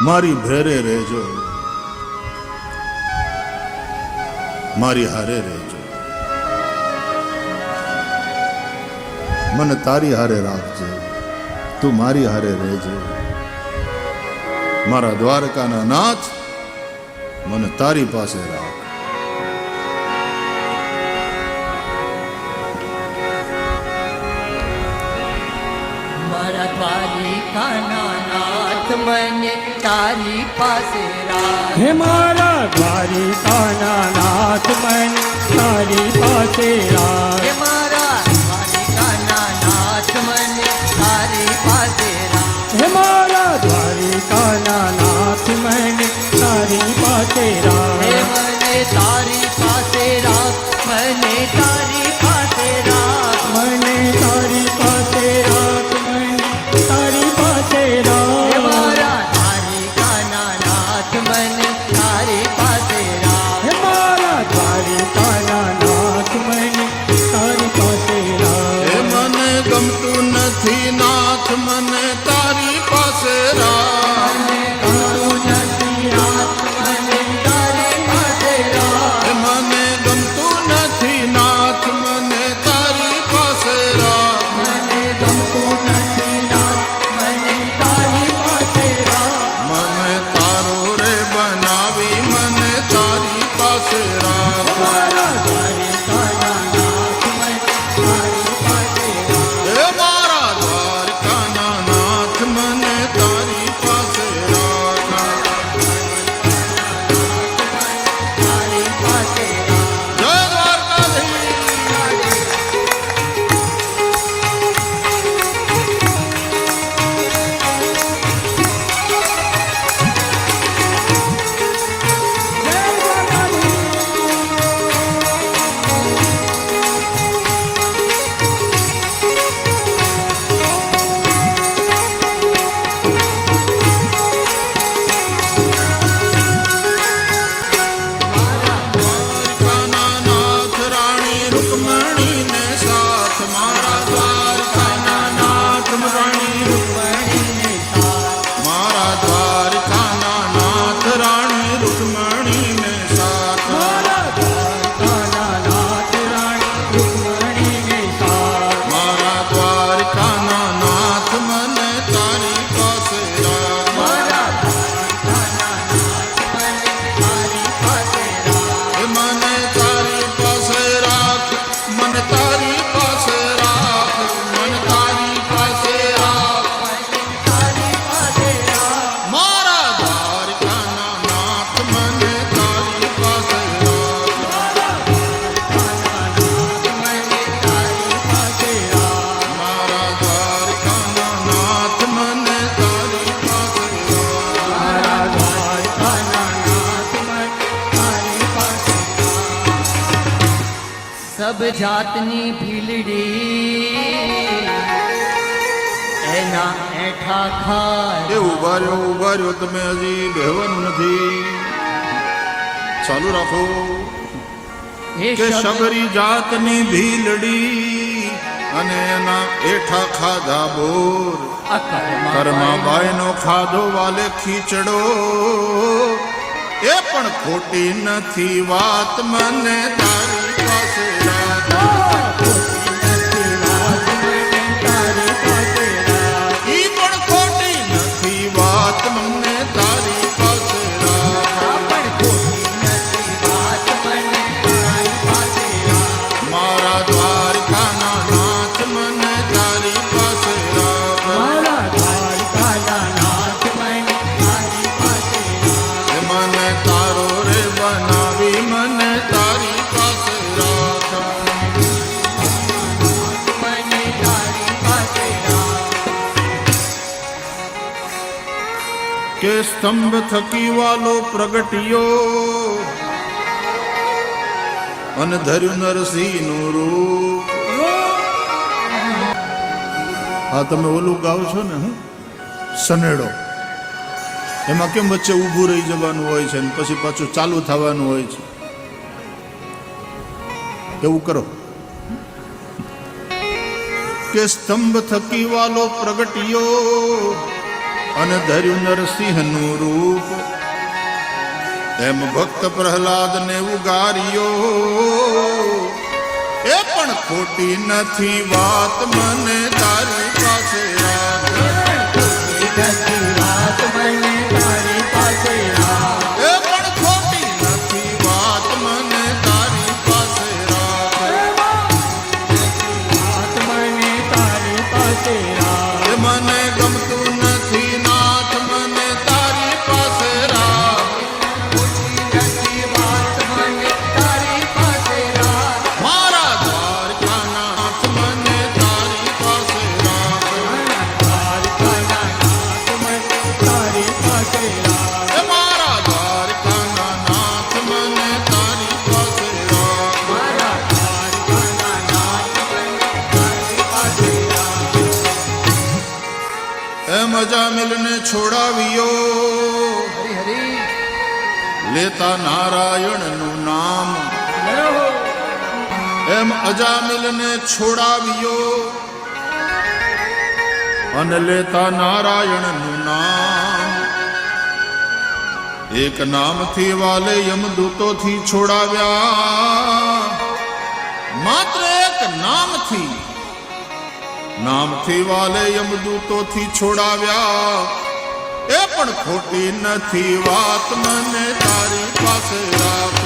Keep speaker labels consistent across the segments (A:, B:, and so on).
A: મારી ભેરે રહેજો, મારી હારે રહેજો, મને તારી હારે રાખજે, તું મારી હારે રહેજે. મારા દ્વારકાના નાથ, મને તારી પાસે રાખ.
B: મારા દ્વારિકાના નાથ, મને તારી પાસે રાખ.
C: હે મારા દ્વારિકાના નાથ, મને તારી પાસે રાખ.
B: હે મારા દ્વારિકાના નાથ, મને તારી પાસે રાખ.
C: હે મારા દ્વારિકાના નાથ, મને તારી પાસે રાખ.
B: હે મને તારી પાસે રાખ, મને તારી પાસે રાખ.
C: મને તારી પાસે રાખ, મને તારી પાસે
B: હે
C: રાખ.
B: મારા દ્વારિકાના નાથ, મને તારી પાસે રાખ.
C: હે મારા દ્વારિકાના નાથ, મને તારી પાસે રાખ.
A: એ મને ગમતું નથી નાથ, મને તારી પાસે રાખ.
B: ગમતું નથી નાથ, મને તારી પાસે રાખ.
A: એ મને ગમતું નથી નાથ, મને તારી પાસે રાખ.
B: મને ગમતું નથી નાથ, મને તારી પાસે રાખ.
A: મને તારો રે બનાવી, મને તારી પાસે રાખ.
B: મારા દ્વારિકાના નાથ, મને તારી પાસે રાખ.
A: એ મારા દ્વારકાના નાથ, મને તારી પાસે રાખ.
B: તારી પાસે રાખ.
A: જય દ્વારકાધીશ. દ્વારકાના નાથ, રાણી રૂકમણીને સાથ. મારા દ્વારકાના નાથ, રાણી રૂકમણીને સાથ. મારા દ્વારકાના નાથ, રાણી રૂકમણીને સાથ.
C: મારા દ્વારકાના નાથ, રાણી રૂકમણીને સાથ.
A: મારા દ્વારકાના નાથ, મને તારી પાસે રાખ.
B: મારા દ્વારકાના નાથ, મને તારી પાસે રાખ.
A: એ મને તારી પાસે રાખ, મને તારી પાસે રાખ, મને તારી પાસે રાખ.
B: તારી પાસે રાખ.
A: મારા દ્વારકાના નાથ, મને તારી પાસે રાખ.
B: મારા દ્વારકાના નાથ, મને તારી પાસે રાખ.
A: મારા દ્વારકાના નાથ, મને તારી પાસે રાખ.
B: મારા દ્વારકાના નાથ, મને તારી પાસે રાખ. સબ જાતની ભીલડી એના એઠા ખાય.
A: એ ઉભા રહ્યો, તમે હજી બેહવાનું નથી. ચાલુ રાખો.
B: એ
A: કે
B: શબ્દ
A: શબરી જાતની ભીલડી અને એના એઠા ખાધા બોર. કર્માબાઈનો ખાધો વાલે ખીચડો, એ પણ ખોટી નથી વાત, મને તારી પાસે રાખ. ઈ પણ ખોટી નથી વાત, મને તારી પાસે રાખ. મારા દ્વારકાના નાથ, મને તારી પાસે રાખ.
C: મારા દ્વારકાના નાથ, મને તારી પાસે રાખ.
A: એ મને તારો રે બનાવી, મને તારી પાસે રાખ. કે સ્તંભ થકી વાલો પ્રગટ્યો અને ધર્યું નરસિંહનું રૂપ. હા, તમે ઓલું ગાવ છો ને, સનેડો, એમાં કેમ વચ્ચે ઊભું રહી જવાનું હોય છે ને પછી પાછું ચાલુ થવાનું હોય છે, એવું કરો. કે સ્તંભ થકી વાલો પ્રગટ્યો અને ધર્યું નરસિંહનું રૂપ. એમ ભક્ત પ્રહલાદને ઉગાર્યો, એ પણ ખોટી નથી વાત મને તારી પાસે રાખ.
C: નથી વાત મને તારી પાસે રાખ.
A: એ પણ ખોટી નથી વાત મને તારી પાસે રાખ.
C: વાત મને તારી પાસે રાખ.
A: એ મને ગમતું નથી નાથ મને તારી પાસે રાખ.
B: નથી વાત મને તારી પાસે રાખ.
A: મારા દ્વારકાના નાથ મને તારી પાસે રાખ.
C: દ્વારકાના નાથ મને તારી પાસે રાખ.
A: એ મારા દ્વારકાના નાથ મને તારી પાસે રાખ.
C: મારા દ્વારકાના નાથ મને તારી પાસે રાખ.
A: એમ અજામિલને છોડાવ્યો,
B: હરી હરી
A: લેતા નારાયણનું નામ. એમ અજામિલને છોડાવ્યો અને લેતા નારાયણનું નામ. એક નામથી વાલે યમદૂતોથી છોડાવ્યા, માત્ર એક નામથી વાલે યમદૂતોથી છોડાવ્યા. એ પણ ખોટી નથી વાત મને તારી પાસે રાખ.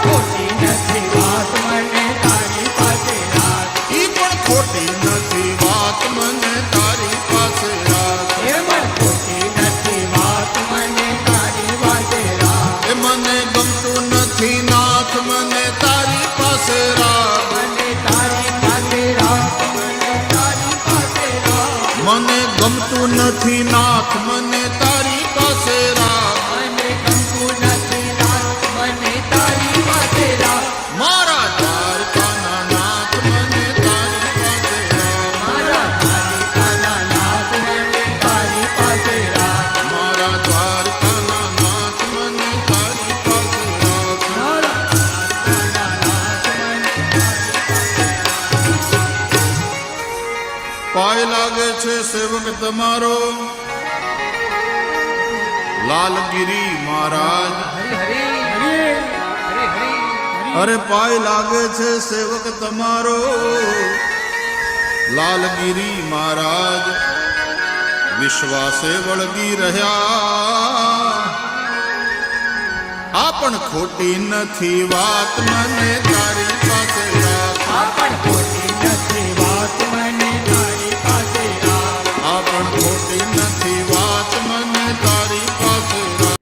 C: ખોટી નથી વાત મને તારી પાસે રાખ.
A: ઈ પણ ખોટી નથી વાત મને તારી પાસે રાખ.
C: એમાં ખોટી નથી વાત મને તારી પાસે રાખ.
A: એ મને ગમતું નથી નાથ મને તારી પાસે રાખ.
C: મને તારી પાસે રાખ. મને તારી પાસે રાખ.
A: મને ગમતું નથી નાથ મને તારી પાસે રાખ.
C: મને ગમતું નથી રાખ. મને તારી પાસે રાખ.
A: મારા દ્વારકાના નાથ મને તારી પાસે રાખ.
C: મારા દ્વારકાના નાથ મને તારી પાસે રાખ.
A: મારા દ્વારકાના નાથ મને તારી પાસે રાખ.
C: મારા દ્વારકાના નાથ મને તારી પાસે રાખ.
A: પાય લાગે છે સેવક તમારો લાલગીરી મહારાજ.
B: હરી હરી હરી હરી
A: અરે પાય લાગે છે સેવક તમારો લાલગીરી મહારાજ. વિશ્વાસે વળગી રહ્યા, આ પણ ખોટી નથી વાત મને તારી પાસે રાખ.
C: આ પણ ખોટી નથી વાત મને તારી પાસે રાખ.
A: આ પણ ખોટી નથી વાત મને તારી પાસે રાખ.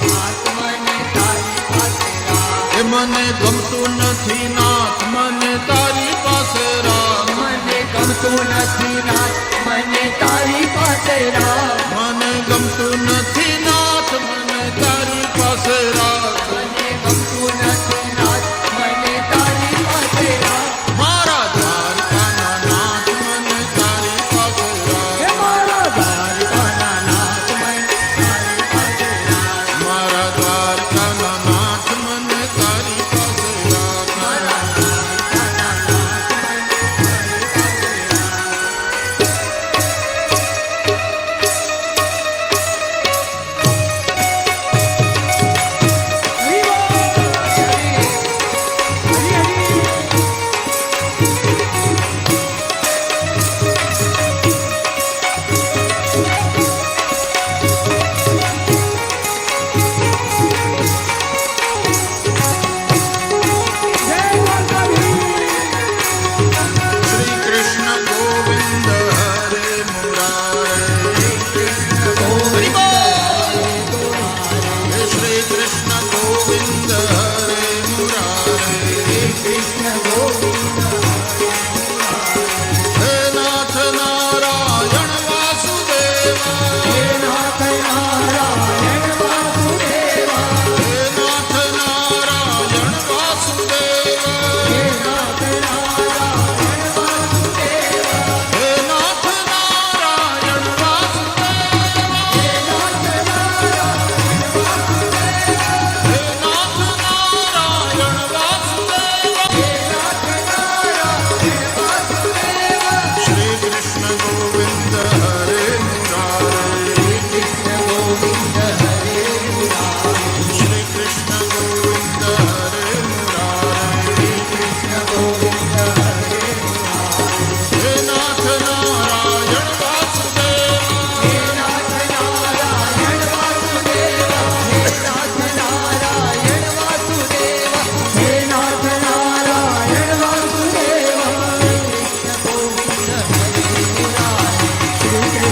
C: વાત મને તારી પાસે રાખ.
A: એ મને ગમતું નથી નાથ મને તારી પાસે રાખ.
C: મને ગમતું નથી નાથ. મને તારી પાસે રાખ.
A: મને ગમતું નથી નાથ મને તારી પાસે રાખ.
C: મને ગમતું નથી નાથ. મને તારી પાસે રાખ.
A: મારા દ્વારકાના નાથ મને તારી પાસે રાખ.
C: હે મારા દ્વારકાના નાથ મને તારી પાસે રાખ.
A: મારા દ્વારકાના નાથ મને તારી પાસે રાખ.
C: મારા દ્વારકાના નાથ મને તારી પાસે રાખ.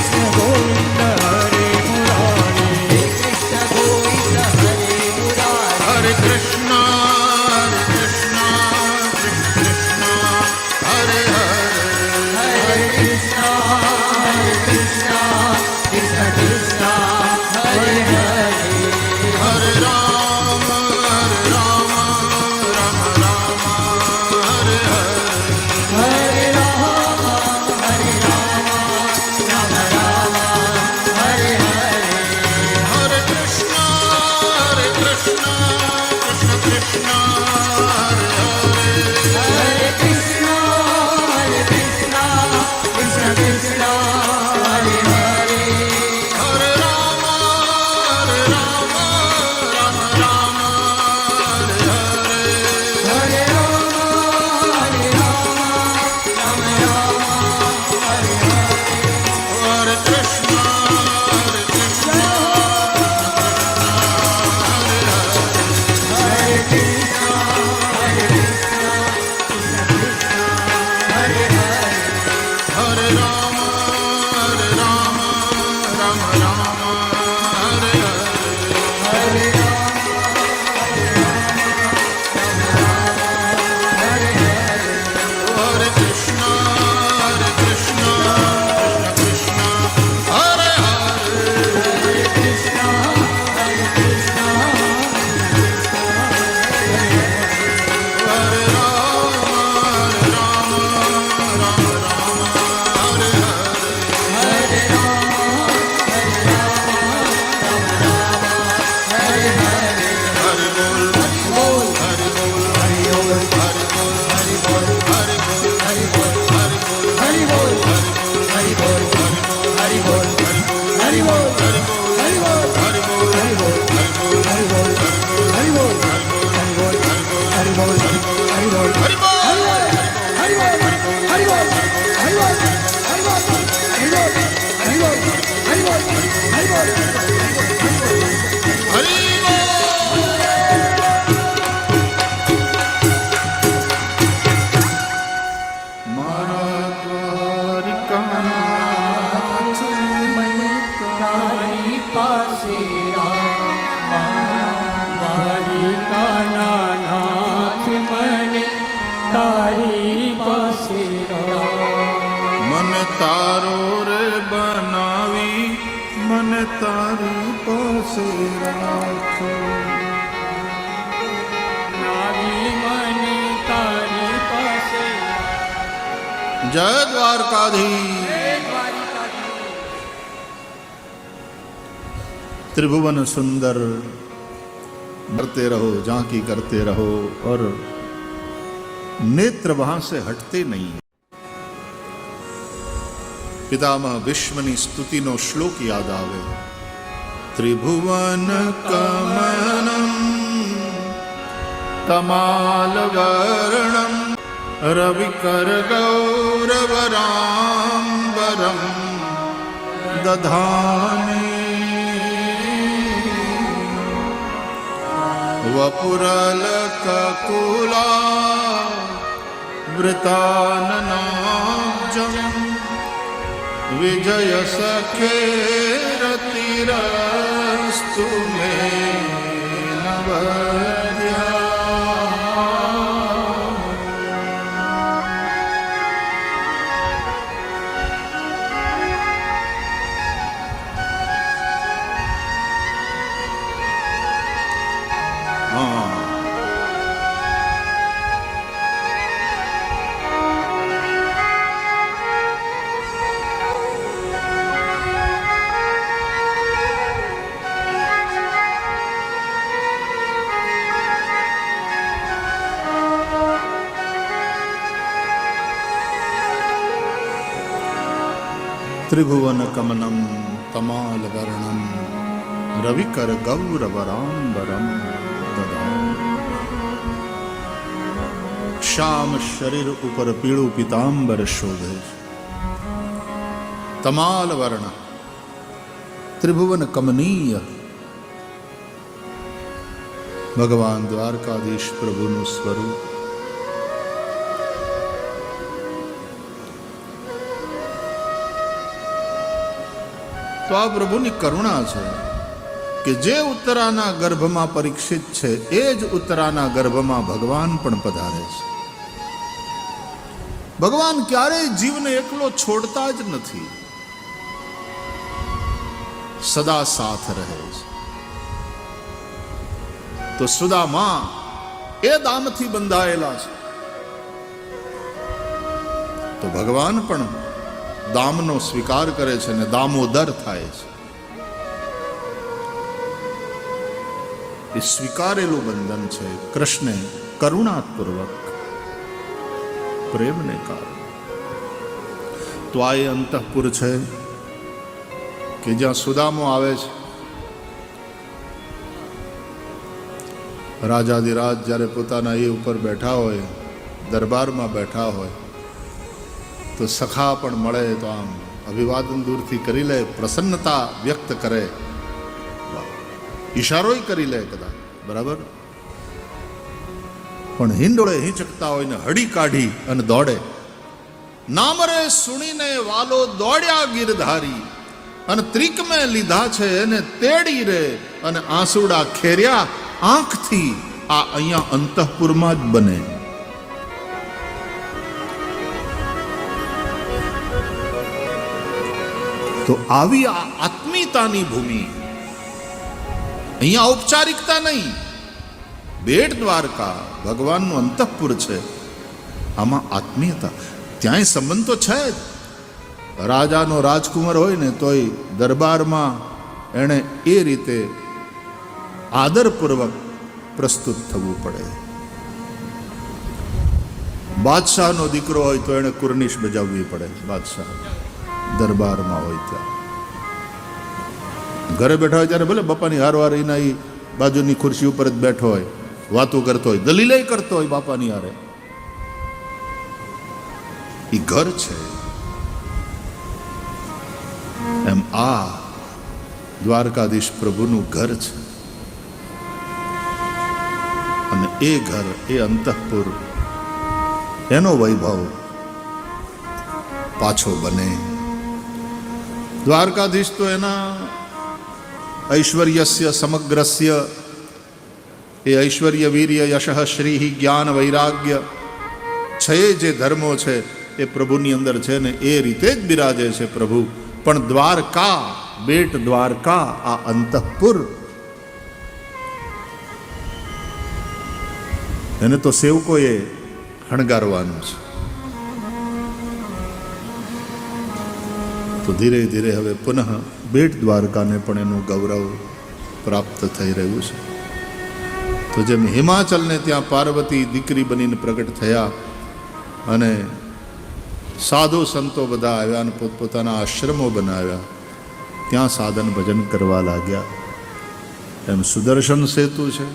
C: કૃષ્ણ ગોવિંદ હરે મુરારી
B: કૃષ્ણ ગોવિંદ હરે મુરારી
A: હરે કૃષ્ણ કૃષ્ણ કૃષ્ણ હરે હરે
B: હરે કૃષ્ણ કૃષ્ણ કૃષ્ણ હરે હરે
A: હરે રામ રામ રામ હરે હરે
B: હરે રામ હરે રામ રામ રામ હરે હરે
A: હરે કૃષ્ણ કૃષ્ણ કૃષ્ણ હરે હરે
B: હરે કૃષ્ણ કૃષ્ણ કૃષ્ણ હરે હરે
A: હરે રામ રામ રામ હરે હરે
B: હરે રામ હરે રામ રામ રામ હરે હરે
A: હરે કૃષ્ણ કૃષ્ણ
B: હરે કૃષ્ણ હરે કૃષ્ણ હરે હરે
A: હરે રામ રામ રામ હરે હરે
B: હરે રામ
A: હરે કૃષ્ણ કૃષ્ણ કૃષ્ણ હરે હરે હરે રામ રામ રામ હરે હરે હરે બોલ બોલ હરે બોલ હરે બોલ હરે બોલ હરે બોલ હરે બોલ હરે બોલ હરે બોલ
B: હરિ બોલ
A: હરે બોલ
B: હરિ બોલ
A: હરે બોલ
B: હરિ બોલ
A: હરે બોલ
B: હરિ બોલ
A: હરે બોલ
B: હરિ બોલ
A: હરે બોલ
B: હરિ બોલ હરિ બોલ હરિ બોલ હરિ બોલ હરિ બોલ
A: હરે બોલ
B: હરિ બોલ હરિ બોલ હરિ બોલ હરિ બોલ હરિ બોલ હરિ બોલ હરિ બોલ હરિ બોલ હરિ બોલ
A: હરિ મારા દ્વારિકાનાથ
B: તારી પાસે
C: દ્વારિકાના નાથ મને તારી પાસે
A: મને તારો રે બનાવી મને તારી પાસે રાખો
C: નાવી મને તારી પાસે
A: જય દ્વારકાધીશ त्रिभुवन सुंदर करते रहो झांकी करते रहो और नेत्र वहां से हटते नहीं पितामह विश्वनी स्तुतिनो श्लोक याद आवे त्रिभुवन कमनम तमाल वर्णम रविकर गौरवराम्बरम दधाने वपुरलककुला वृताननाब्जं विजय सखे रतिरस्तु मे नवद्या त्रिभुवन कमनम तमाल वर्णम रविकर गौरवराम्बरम श्याम शरीर ઉપર પીળું પીતાંબર શોભે તમાલ વર્ણ ત્રિભુવન કમનીય ભગવાન દ્વારકાધીશ પ્રભુનું સ્વરૂપ તો આ પ્રભુની કરુણા છે કે જે ઉત્તરાના ગર્ભમાં પરીક્ષિત છે એ જ ઉત્તરાના ગર્ભમાં ભગવાન પણ પધારે છે. ભગવાન ક્યારેય જીવને એકલો છોડતા જ નથી, સદા સાથ રહે છે. તો સુદામા એ દામથી બંધાયેલા છે, તો ભગવાન પણ દામનો સ્વીકાર કરે છે ને દામોદર થાય છે. એ સ્વીકારેલું બંધન છે. કૃષ્ણે કરુણાપૂર્વક પ્રેમને કારણે. તો આ એ અંતઃપુર છે કે જ્યાં સુદામો આવે છે. રાજાધિરાજ જ્યારે પોતાના એ ઉપર બેઠા હોય, દરબારમાં બેઠા હોય, તો સખા પણ મળે તો આમ અભિવાદન દૂરથી કરી લે, પ્રસન્નતા વ્યક્ત કરે, ઈશારોય કરી લે કદાચ, બરાબર. પણ હિંડોળે હિંચકતા હોય ને હડી કાઢી અને દોડે. નામરે સુણીને વાલો દોડ્યા ગીરધારી, અને ત્રિક મેં લીધા છે એને તેડી રે, અને આંસુડા ખેર્યા આંખથી. આ અહીંયા અંતઃપુરમાં જ બને. તો આવી આ આત્મીયતાની ભૂમિ. અહીંયા ઔપચારિકતા નહીં, બેટ દ્વારકા ભગવાનનું અંતઃપુર છે. આમાં આત્મીયતા, ત્યાંય સંબંધ તો છે જ. રાજાનો રાજકુમાર હોય ને તોય દરબારમાં એણે એ રીતે આદરપૂર્વક પ્રસ્તુત થવું પડે. બાદશાહનો દીકરો હોય તો એણે કુર્નિશ બજાવવી પડે. બાદશાહ દરબારમાં હોય ત્યાં ઘરે બેઠા હોય ત્યારે ભલે બાપાની હારવાર એના એ બાજુની ખુરશી ઉપર જ બેઠો હોય, વાતો કરતો હોય, દલીલે કરતો હોય બાપાની હારે. એ ઘર છે. એમ આ દ્વારકાધીશ પ્રભુનું ઘર છે. અને એ ઘર, એ અંતઃપુર, એનો વૈભવ પાછો બને. દ્વારકાધીશ તો એના ઐશ્વર્યસ્ય સમગ્રસ્ય, એ ઐશ્વર્ય વીર્ય યશઃ શ્રી જ્ઞાન વૈરાગ્ય છે જે ધર્મો છે એ પ્રભુની અંદર છે ને એ રીતે જ બિરાજે છે પ્રભુ. પણ દ્વારકા, બેટ દ્વારકા, આ અંતઃપુર, એને તો સેવકોએ શણગારવાનું છે. તો ધીરે ધીરે હવે પુનઃ બેટ દ્વારકાને પણ એનું ગૌરવ પ્રાપ્ત થઈ રહ્યું છે. તો જેમ હિમાચલને ત્યાં પાર્વતી દીકરી બનીને પ્રગટ થયા અને સાધુ સંતો બધા આવ્યા અને પોતપોતાના આશ્રમો બનાવ્યા, ત્યાં સાધન ભજન કરવા લાગ્યા. એમ સુદર્શન સેતુ છે.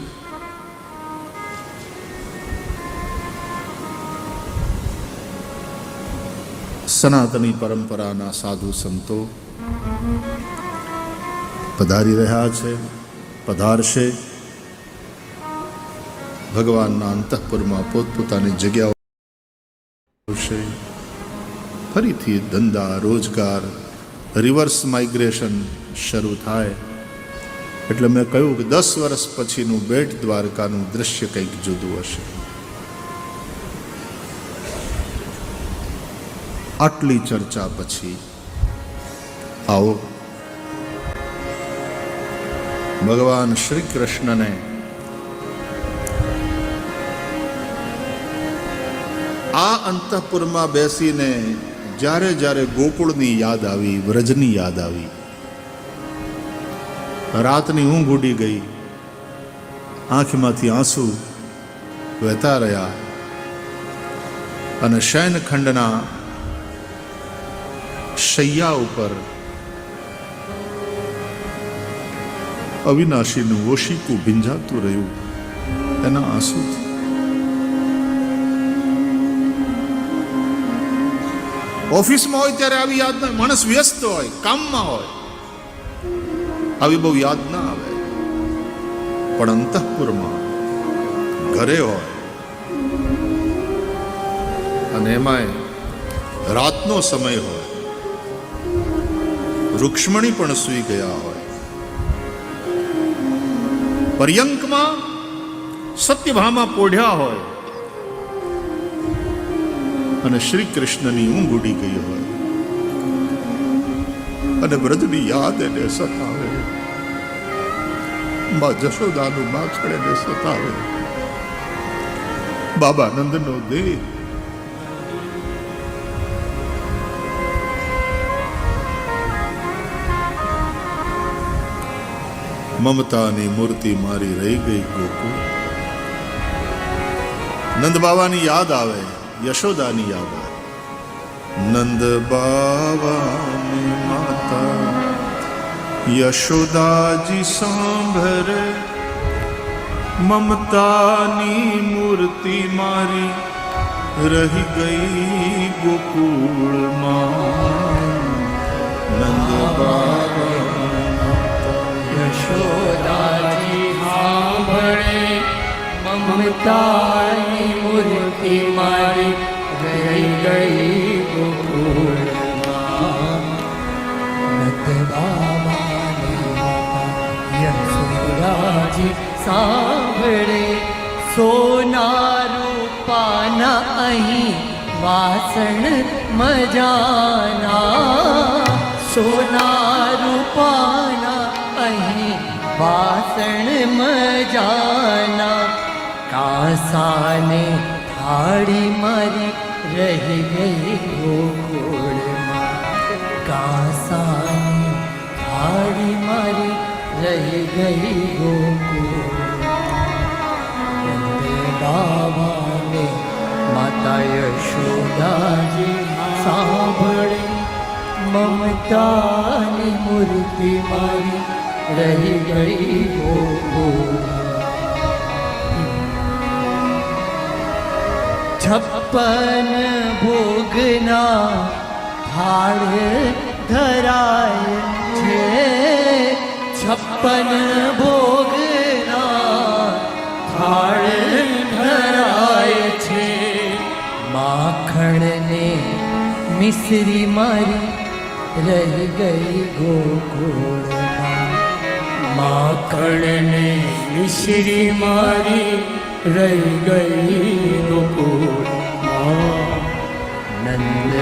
A: સનાતની પરંપરાના સાધુ સંતો પધારી રહ્યા છે, પધારશે. ભગવાનના અંતઃપુરમાં પોતપોતાની જગ્યાઓ આવશે. ફરીથી ધંધા રોજગાર, રિવર્સ માઇગ્રેશન શરૂ થાય. એટલે મેં કહ્યું કે 10 વર્ષ પછીનું બેટ દ્વારકાનું દ્રશ્ય કંઈક જુદું હશે. આટલી ચર્ચા પછી આવો ભગવાન શ્રી કૃષ્ણને આ અંતઃપુરમાં બેસીને જ્યારે જ્યારે ગોકુળની યાદ આવી, વ્રજની યાદ આવી, રાતની ઊંઘ ઉડી ગઈ, આંખમાંથી આંસુ વહેતા રહ્યા, અને શયનખંડના શૈયા ઉપર અવિનાશીનું ઓશીકું ભીંજાતું રહ્યું એના આંસુથી. ઓફિસમાં હોય ત્યારે આવી યાદ ના, માણસ વ્યસ્ત હોય, કામમાં હોય, આવી બહુ યાદ ના આવે. પણ અંતઃપુરમાં ઘરે હોય અને એમાંય રાતનો સમય હોય, રૂક્ષ્મણી પણ સૂઈ ગયા હોય, પર્યંકમાં સત્યભામા પોઢ્યા હોય અને શ્રી કૃષ્ણની ઊંઘ ઉડી ગઈ હોય અને વ્રજની યાદ એને સતાવે, માં જશોદાનું માખણ એને સતાવે, બાબા નંદનો દેહ મમતાની મૂર્તિ મારી રહી ગઈ ગોકુળ. નંદ બાવાની યાદ આવે, યશોદાની યાદ આવે. નંદ બાવાની માતા યશોદાજી સાંભરે, મમતાની મૂર્તિ મારી રહી ગઈ ગોકુળમાં. નંદ બાવા
C: યશોદાજી સાંભળે, મમતાની મૂર્તિ મારી રહી ગઈ ગોકુળમાં. નંદ બાબાની યશોદાજી સાંભળે, સોના રૂપાના અહીં વાસણ મજાના, સોના રૂપાના અહીં વાસણ મજાના, કાંસાને થાળી મારી રહી ગઈ ગોકુળમાં. કાંસાની થાળી મારી રહી ગઈ ગોકુળમાં. બાબાને માતા યશોદાજી સાંભળે, મમતાની મૂર્તિ મારી રહી ગઈ ગોકુળમાં. 56 ભોગના થાળ ધરાય છે, 56 ભોગના થાળ ધરાય છે. માખણને મિશ્રી મારી રહી ગઈ ગોકુળમાં. માખણને મિશ્રી મારી રહી ગઈ ગોકુળમાં. નંદ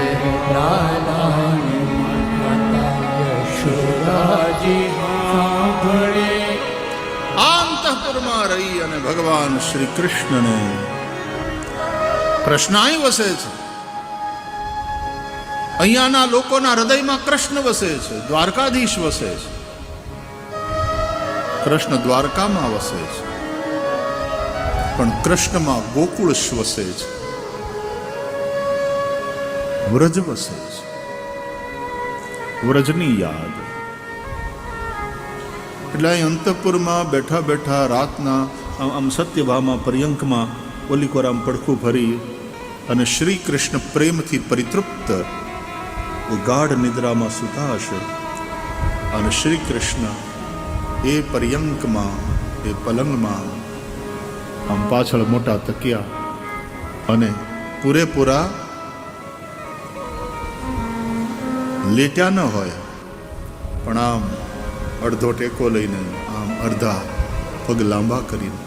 C: લાલાની માતા યશોદાજી સાંભળે.
A: આ અંતઃપુરમાં રહી અને ભગવાન શ્રી કૃષ્ણને કૃષ્ણાય વસે છે. અહીંયાના લોકોના હૃદયમાં કૃષ્ણ વસે છે, દ્વારકાધીશ વસે છે. કૃષ્ણ દ્વારકામાં વસે છે, પણ કૃષ્ણમાં ગોકુળ વસે છે, વ્રજ વસે છે. વ્રજની યાદ એટલે અહીં અંતઃપુરમાં બેઠા બેઠા રાતના આમ સત્યભામા પર્યંકમાં ઓલીકોરામ પડખું ભરી અને શ્રી કૃષ્ણ પ્રેમથી પરિતૃપ્ત ગાઢ નિદ્રામાં સૂતા હશે અને શ્રી કૃષ્ણ એ પર્યંકમાં, એ પલંગમાં આમ પાછળ મોટા તકિયા અને પૂરેપૂરા લેટ્યા ન હોય પણ આમ અડધો ટેકો લઈને, આમ અડધા પગ લાંબા કરીને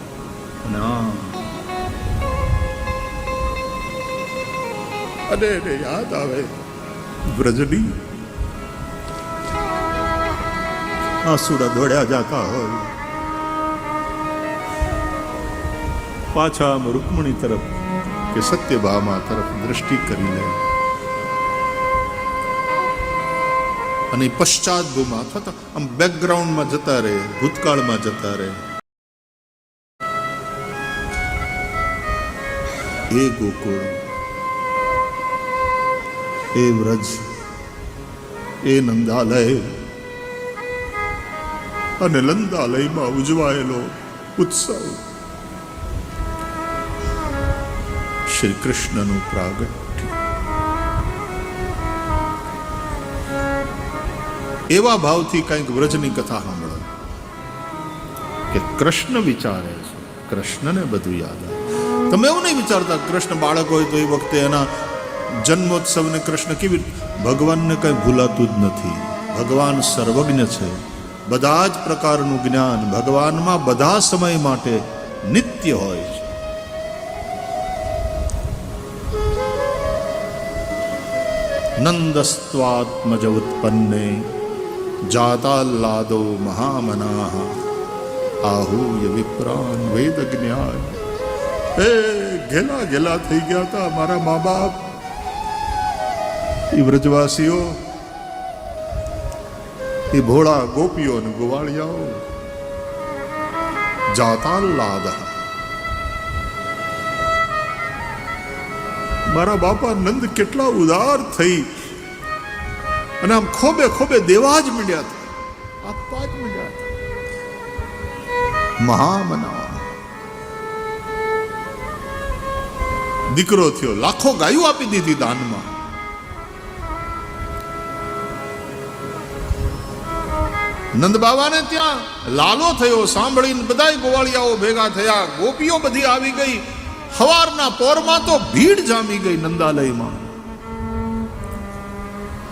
A: અને આમ અને એને યાદ આવે વ્રજની. આંસુડા દોડ્યા જાતા હોય, પાછા આમ રૂકમણી તરફ કે સત્યભામા તરફ દ્રષ્ટિ કરી લે અને પશ્ચાતભૂમાં અથવા તો આમ બેકગ્રાઉન્ડમાં જતા રહે, ભૂતકાળમાં જતા રહે. એ ગોકુળ, એ વ્રજ, એ નંદાલય અને નંદાલયમાં ઉજવાયેલો ઉત્સવ, શ્રી કૃષ્ણનું પ્રાગટ્ય. એવા ભાવથી કંઈક વ્રજની કથા સાંભળો કે કૃષ્ણ વિચારે છે, કૃષ્ણને બધું યાદ આવે. તમે એવું નહીં વિચારતા કૃષ્ણ બાળક હોય તો એ વખતે એના જન્મોત્સવને કૃષ્ણ કેવી, ભગવાનને કંઈ ભૂલાતું જ નથી. ભગવાન સર્વજ્ઞ છે, બધા જ પ્રકારનું જ્ઞાન ભગવાનમાં બધા સમય માટે નિત્ય હોય છે. નંદસ્ત્વાત્મજ ઉત્પન્ને જાતાલ્લાદો મહામનાઃ આહૂય વિપ્રાન વેદ જ્ઞાન. એ ઘેલા ઘેલા થઈ ગયા હતા મારા મા બાપ, એ વ્રજવાસીઓ, એ ભોળા ગોપીઓ અને ગોવાળિયાઓ. જાતાલ્લાદ, મારા બાપા નંદ કેટલા ઉદાર થઈ અને આમ ખોબે ખોબે દેવા જ માંડ્યા હતા, આપવા જ માંડ્યા હતા. મહામના દીકરો થયો, લાખો ગાયો આપી દીધી દાનમાં. નંદ બાબાને ત્યાં લાલો થયો સાંભળીને બધા ગોવાળિયાઓ ભેગા થયા, ગોપીઓ બધી આવી ગઈ. સવારના પોરમાં તો ભીડ જામી ગઈ નંદાલયમાં.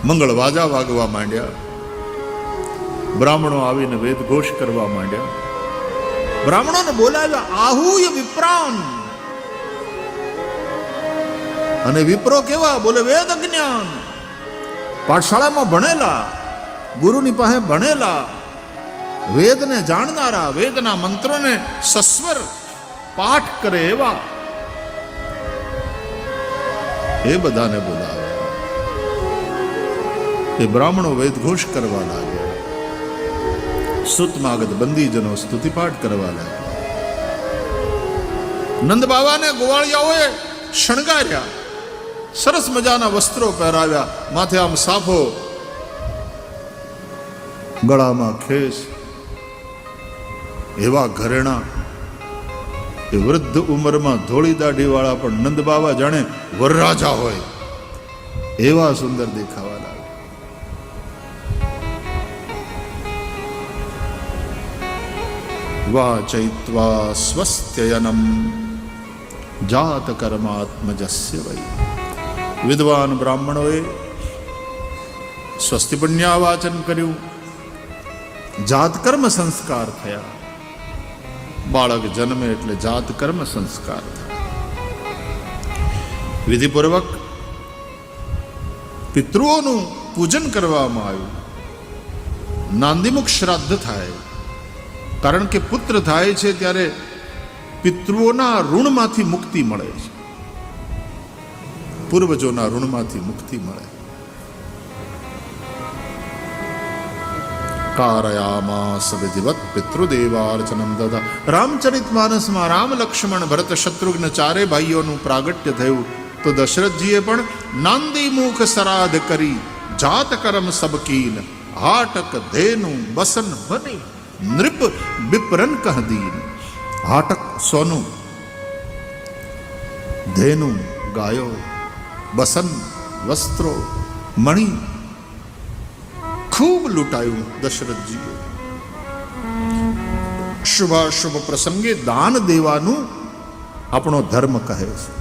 A: મંગળ વાજા વાગવા માંડ્યા, બ્રાહ્મણો આવીને વેદ ઘોષ કરવા માંડ્યા. બ્રાહ્મણોને બોલાવ્યા, આહુય વિપ્રાન. અને વિપ્રો કેવા? બોલે વેદ જ્ઞાન, પાઠશાળામાં ભણેલા, ગુરુની પાસે ભણેલા, વેદને જાણનારા, વેદના મંત્રોને સસ્વર પાઠ કરે એવા, એ બધાને બોલાવ્યા. એ બ્રાહ્મણો વેદઘોષ કરવા લાગ્યા, સુતમાગધ બંદીજનો સ્તુતિપાઠ કરવા લાગ્યા. નંદ બાબાને ગોવાળિયાઓએ શણગાર્યા, સરસ મજાના વસ્ત્રો પહેરાવ્યા, માથે આમ સાફો, ગળામાં ખેસ, એવા ઘરેણા. એ વૃદ્ધ ઉંમરમાં ધોળી દાઢી વાળા પણ નંદ બાબા જાણે વરરાજા હોય એવા સુંદર દેખાવા લાગ્યા. વાચયિત્વા સ્વસ્ત્યયનમ જાત કર્માત્મજસ્ય વૈ. વિદ્વાન બ્રાહ્મણોએ સ્વસ્તિ પુણ્યા વાચન કર્યું, જાતકર્મ સંસ્કાર થયા. બાળક જન્મે એટલે જાતકર્મ સંસ્કાર થાય. વિધિપૂર્વક પિતૃઓનું પૂજન કરવામાં આવ્યું. નાંદીમુખ શ્રાદ્ધ થાય, કારણ કે પુત્ર થાય છે ત્યારે પિતૃઓના ઋણમાંથી મુક્તિ મળે છે, પૂર્વજોના ઋણમાંથી મુક્તિ મળે. કારયામાસ વિધિવત પિતૃદેવાર્ચનમ દધા. રામચરિત માનસમાં રામ, લક્ષ્મણ, ભરત, શત્રુઘ્ન ચારે ભાઈઓનું પ્રાગટ્ય થયું તો દશરથજીએ પણ નાંદી મુખ સરાધ કરી, જાત કરમ સબકીન, હાટક ધેનુ બસન બની, નૃપ બિપરન કહ દીન. હાટક સોનું, ધેનુ ગાયો, બસન વસ્ત્રો, મણિ, ખૂબ લૂંટાયું દશરથજીએ. શુભાશુભ પ્રસંગે દાન દેવાનું આપણો ધર્મ કહે છે.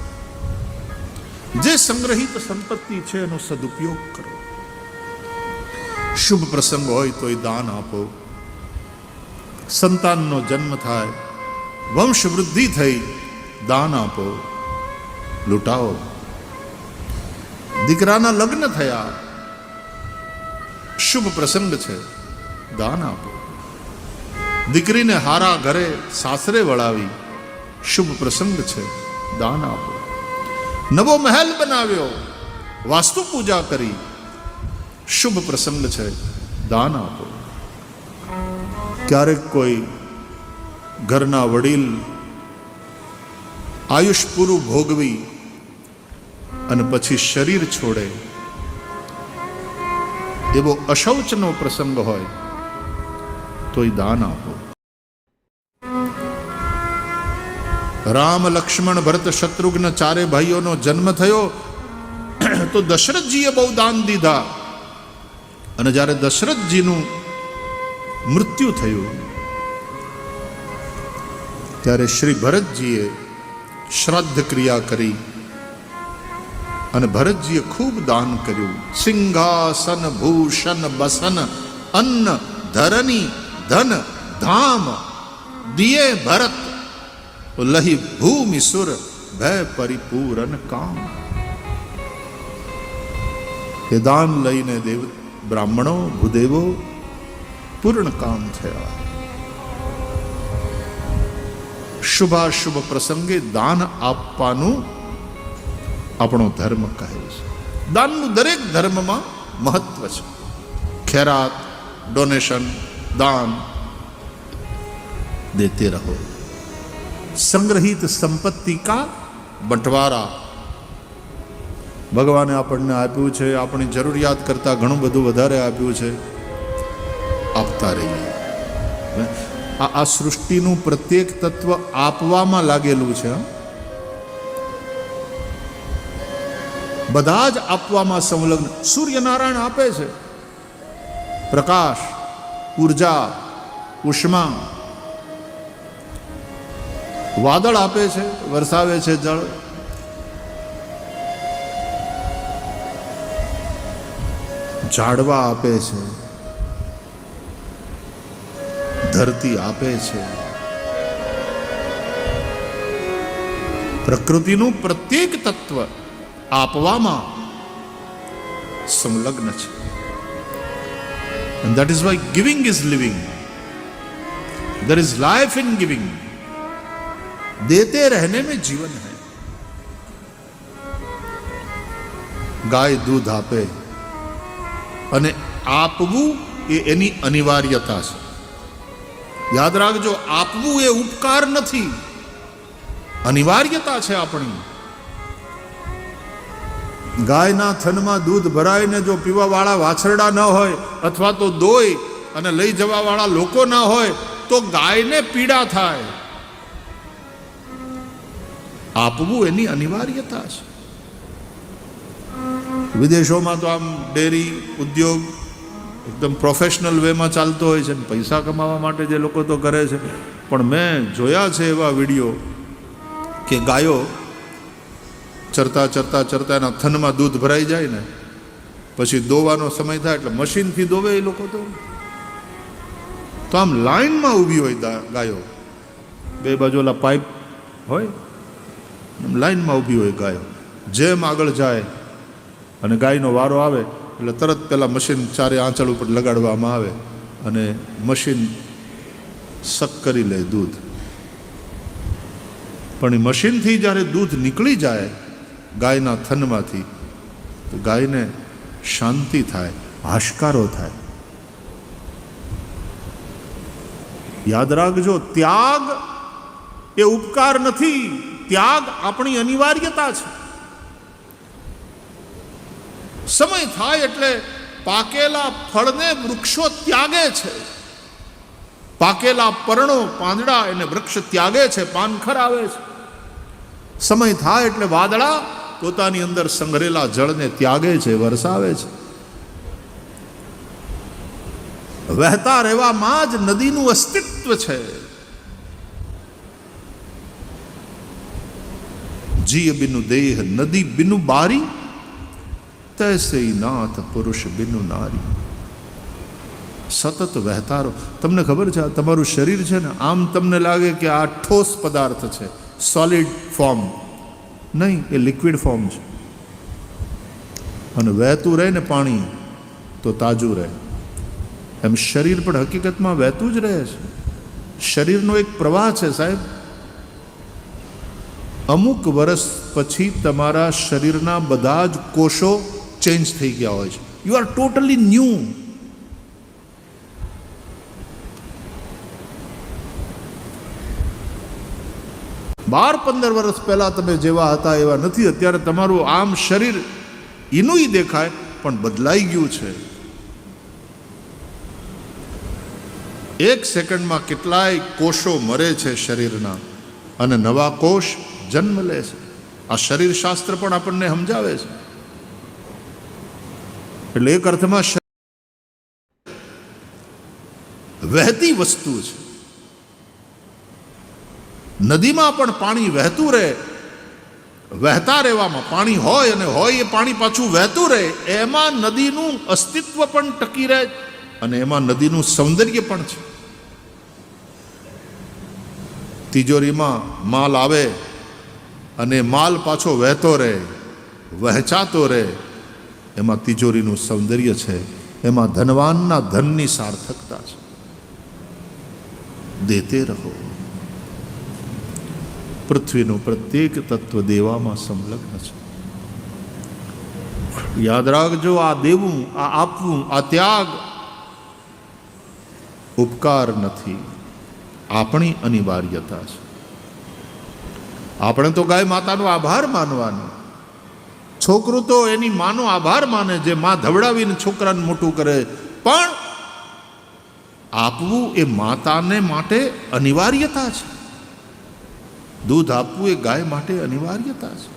A: જે સંગ્રહિત સંપત્તિ છે એનો સદુપયોગ કરો. શુભ પ્રસંગ હોય તો એ દાન આપો. સંતાનનો જન્મ થાય, વંશ વૃદ્ધિ થઈ, દાન આપો, લૂંટાવો. દીકરાના લગ્ન થયા, શુભ પ્રસંગ છે, દાન આપો. દીકરીને હારા ઘરે સાસરે વળાવી, શુભ પ્રસંગ છે, દાન આપો. નવો મહેલ બનાવ્યો, વાસ્તુ પૂજા કરી, શુભ પ્રસંગ છે, દાન આપો. ક્યારેક કોઈ ઘરના વડીલ આયુષ પૂરું ભોગવી અને પછી શરીર છોડે, એવો અશૌચનો પ્રસંગ હોય તો એ દાન આપો. રામ, લક્ષ્મણ, ભરત, શત્રુઘ્ન ચારે ભાઈઓનો જન્મ થયો તો દશરથજીએ બહુ દાન દીધા. અને જ્યારે દશરથજીનું મૃત્યુ થયું ત્યારે શ્રી ભરતજીએ શ્રાદ્ધ ક્રિયા કરી અને ભરતજીએ ખૂબ દાન કર્યું. સિંહાસન ભૂષણ બસન અન્ન ધરની ધન ધામ દિયે ભરત લહી ભૂમિ સુર ભય પરિપૂરન કામ. એ દાન લઈને દેવ બ્રાહ્મણો ભૂદેવો પૂર્ણ કામ થયા. શુભાશુભ પ્રસંગે દાન આપવાનું આપણો ધર્મ કહે છે. દાનનું દરેક ધર્મમાં મહત્વ છે. ખેરાત, ડોનેશન, દાન દેતે રહો. સંગ્રહિત સંપત્તિ કા બંટવારા ભગવાને આપણને આપ્યું છે, આપણી જરૂરિયાત કરતાં ઘણું બધું વધારે આપ્યું છે, આપતા રહીએ. આ સૃષ્ટિનું પ્રત્યેક તત્વ આપવામાં લાગેલું છે. બધા જ આપવામાં સંલગ્ન. સૂર્યનારાયણ આપે છે પ્રકાશ, ઉર્જા, ઉષ્મા. વાદળ આપે છે, વરસાવે છે જળ. ઝાડવા આપે છે, ધરતી આપે છે. પ્રકૃતિનું પ્રત્યેક તત્વ આપવામાં સંલગ્ન છે. And that is why giving is living. There is life in giving. देते रहने में जीवन है. ગાય દૂધ આપે અને આપવું એ એની અનિવાર્યતા છે. યાદ રાખજો, આપવું એ ઉપકાર નથી, અનિવાર્યતા છે આપણી. ગાયના થનમાં દૂધ ભરાઈને જો પીવા વાળા વાછરડા ન હોય અથવા તો દોય અને લઈ જવા વાળા લોકો ના હોય તો ગાયને પીડા થાય. આપવું એની અનિવાર્યતા છે. વિદેશોમાં તો આમ ડેરી ઉદ્યોગ એકદમ પ્રોફેશનલ વેમાં ચાલતો હોય છે, પૈસા કમાવા માટે જે લોકો તો કરે છે. પણ મેં જોયા છે એવા વિડીયો કે ગાયો ચરતા ચરતા ચરતા એના થનમાં દૂધ ભરાઈ જાય ને પછી દોવાનો સમય થાય એટલે મશીનથી દોવે એ લોકો. તો આમ લાઈનમાં ઊભી હોય ગાયો, બે બાજુ ઓલા પાઇપ હોય, લાઈનમાં ઊભી હોય ગાયો. જેમ આગળ જાય અને ગાયનો વારો આવે એટલે તરત પેલા મશીન ચારે આંચળ ઉપર લગાડવામાં આવે અને મશીન સક કરી લે દૂધ. પણ એ મશીનથી જ્યારે દૂધ નીકળી જાય ગાયના થનમાંથી તો ગાયને શાંતિ થાય, હાશકારો થાય. યાદ રાખજો, ત્યાગ એ ઉપકાર નથી, ત્યાગ આપણી અનિવાર્યતા છે. સમય થાય એટલે પાકેલા ફળને વૃક્ષો ત્યાગે છે, પાકેલા પર્ણો પાંદડા એને વૃક્ષ ત્યાગે છે, પાનખર આવે છે. સમય થાય એટલે વાદળા પોતાની અંદર સંગ્રહેલા જળને ત્યાગે છે, વરસાવે છે. વહેતા રહેવામાં જ નદીનું અસ્તિત્વ છે. જીય બિનુ દેહ નદી બિનુ બારી, તૈસે નાથ પુરુષ બિનુ નારી. સતત વહેતા રહો. તમને ખબર છે, તમારું શરીર છે ને, આમ તમને લાગે કે આ ઠોસ પદાર્થ છે, સોલિડ ફોર્મ નહીં, એ લિક્વિડ ફોર્મ છે. અને વહેતું રહે ને પાણી તો તાજું રહે. એમ શરીર પણ હકીકતમાં વહેતું જ રહે છે. શરીરનો એક પ્રવાહ છે સાહેબ. અમુક વર્ષ પછી તમારા શરીરના બધા જ કોષો ચેન્જ થઈ ગયા હોય છે. You are totally new. બાર 15 વર્ષ પહેલા તમે જેવા હતા એવા નથી. અત્યારે તમારું આમ શરીર એનું દેખાય પણ બદલાઈ ગયું છે. એક સેકન્ડમાં કેટલાય કોષો મરે છે શરીરના અને નવા કોષ જન્મ લે છે. આ શરીર શાસ્ત્ર પણ આપણને સમજાવે છે. એટલે એક અર્થમાં વહેતી વસ્તુ છે. નદીમાં પણ પાણી વહેતું રહે વહેતા રહેવામાં પાણી હોય અને હોય એ પાણી પાછું વહેતું રહે, એમાં નદીનું અસ્તિત્વ પણ ટકી રહે અને એમાં નદીનું સૌંદર્ય પણ છે. તિજોરીમાં માલ આવે અને માલ પાછો વહેતો રહે, વહેંચાતો રહે, એમાં તિજોરીનું સૌંદર્ય છે, એમાં ધનવાનના ધનની સાર્થકતા છે. દેતે રહો. પૃથ્વીનું પ્રત્યેક તત્વ દેવામાં સંલગ્ન છે. યાદ રાખજો, આ દેવું, આ આપવું, આ ત્યાગ ઉપકાર નથી, આપણી અનિવાર્યતા છે. આપણે તો ગાય માતાનો આભાર માનવાનો. છોકરું તો એની માનો આભાર માને, જે માં ધવડાવીને છોકરાને મોટું કરે, પણ આપવું એ માતાને માટે અનિવાર્યતા છે. દૂધ આપવું એ ગાય માટે અનિવાર્યતા છે.